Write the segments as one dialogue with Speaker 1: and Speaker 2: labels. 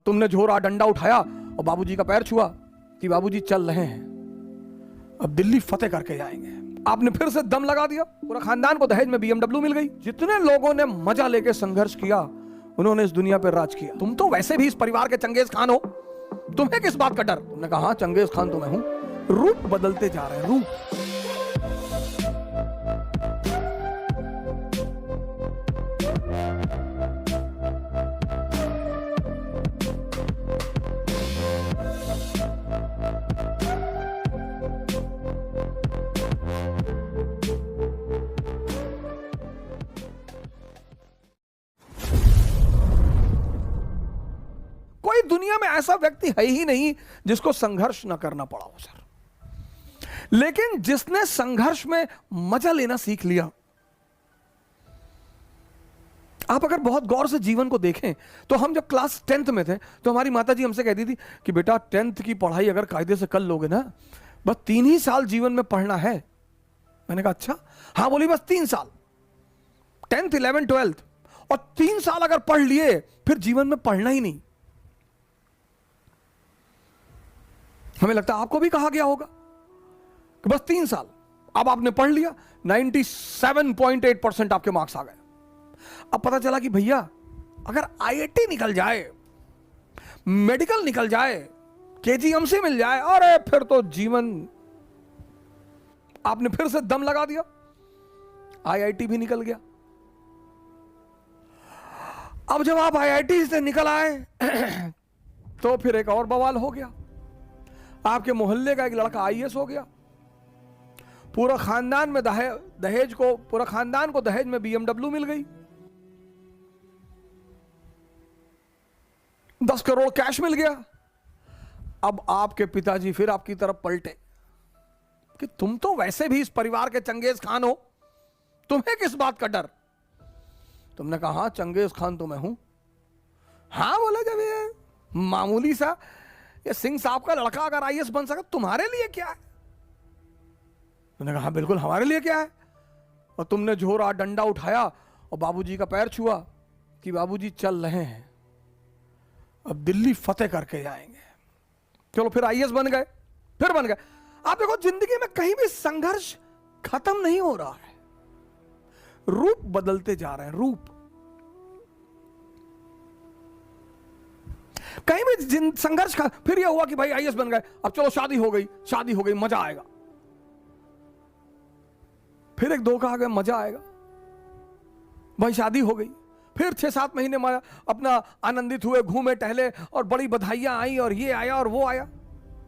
Speaker 1: तुमने झोरा डंडा उठाया और बाबूजी का पैर छुआ कि बाबूजी चल रहे हैं, अब दिल्ली फतेह करके जाएंगे। आपने फिर से दम लगा दिया, पूरा खानदान को दहेज में BMW मिल गई। जितने लोगों ने मजा लेके संघर्ष किया उन्होंने इस दुनिया पर राज किया। तुम तो वैसे भी इस परिवार के चंगेज खान हो, तुम्हें किस बात का डर? तुमने कहा हाँ चंगेज खान तो मैं हूं। रूप बदलते जा रहे हैं, रूप। कोई दुनिया में ऐसा व्यक्ति है ही नहीं जिसको संघर्ष ना करना पड़ा हो सर, लेकिन जिसने संघर्ष में मजा लेना सीख लिया। आप अगर बहुत गौर से जीवन को देखें तो हम जब क्लास 10th में थे तो हमारी माताजी हमसे कहती थी कि बेटा 10th की पढ़ाई अगर कायदे से कर लोगे ना, बस 3 ही साल जीवन में पढ़ना है। मैंने कहा अच्छा? हाँ बोली बस 3 साल, 10th 11th 12th, और 3 साल अगर पढ़ लिए फिर जीवन में पढ़ना ही नहीं। हमें लगता है आपको भी कहा गया होगा कि बस 3 साल। अब आपने पढ़ लिया, 97.8% आपके मार्क्स आ गए। अब पता चला कि भैया अगर IIT निकल जाए, मेडिकल निकल जाए, KGMC मिल जाए, अरे फिर तो जीवन। आपने फिर से दम लगा दिया, IIT भी निकल गया। अब जब आप IIT से निकल आए तो फिर एक और बवाल हो गया। आपके मोहल्ले का एक लड़का IAS हो गया, पूरा खानदान में पूरा खानदान को दहेज में BMW मिल गई, 10 करोड़ कैश मिल गया। अब आपके पिताजी फिर आपकी तरफ पलटे कि तुम तो वैसे भी इस परिवार के चंगेज खान हो, तुम्हें किस बात का डर? तुमने कहा हाँ चंगेज खान तो मैं हूं। हाँ बोले जब ये मामूली सा ये सिंह साहब का लड़का अगर IAS बन सका, तुम्हारे लिए क्या है? तुमने कहा बिल्कुल हमारे लिए क्या है। और तुमने झोरा डंडा उठाया और बाबूजी का पैर छुआ कि बाबूजी चल रहे हैं, अब दिल्ली फतेह करके जाएंगे। चलो फिर IAS बन गए, फिर बन गए। आप देखो जिंदगी में कहीं भी संघर्ष खत्म नहीं हो रहा है, रूप बदलते जा रहे हैं, रूप। कहीं भी संघर्ष का फिर यह हुआ कि भाई IAS बन गए, अब चलो शादी हो गई मजा आएगा। फिर एक धोखा आ गया, मजा आएगा भाई शादी हो गई, फिर 6-7 महीने में अपना आनंदित हुए, घूमे टहले और बड़ी बधाइयां आई और ये आया और वो आया,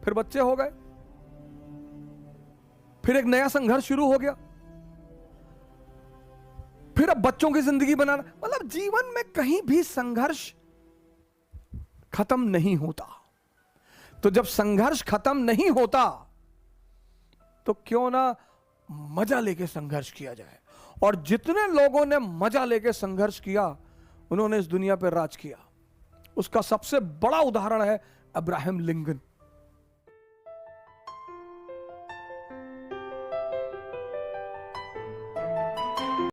Speaker 1: फिर बच्चे हो गए, फिर एक नया संघर्ष शुरू हो गया, फिर अब बच्चों की जिंदगी बनाना। मतलब जीवन में कहीं भी संघर्ष खत्म नहीं होता। तो जब संघर्ष खत्म नहीं होता तो क्यों ना मजा लेके संघर्ष किया जाए। और जितने लोगों ने मजा लेके संघर्ष किया उन्होंने इस दुनिया पर राज किया। उसका सबसे बड़ा उदाहरण है अब्राहम लिंकन।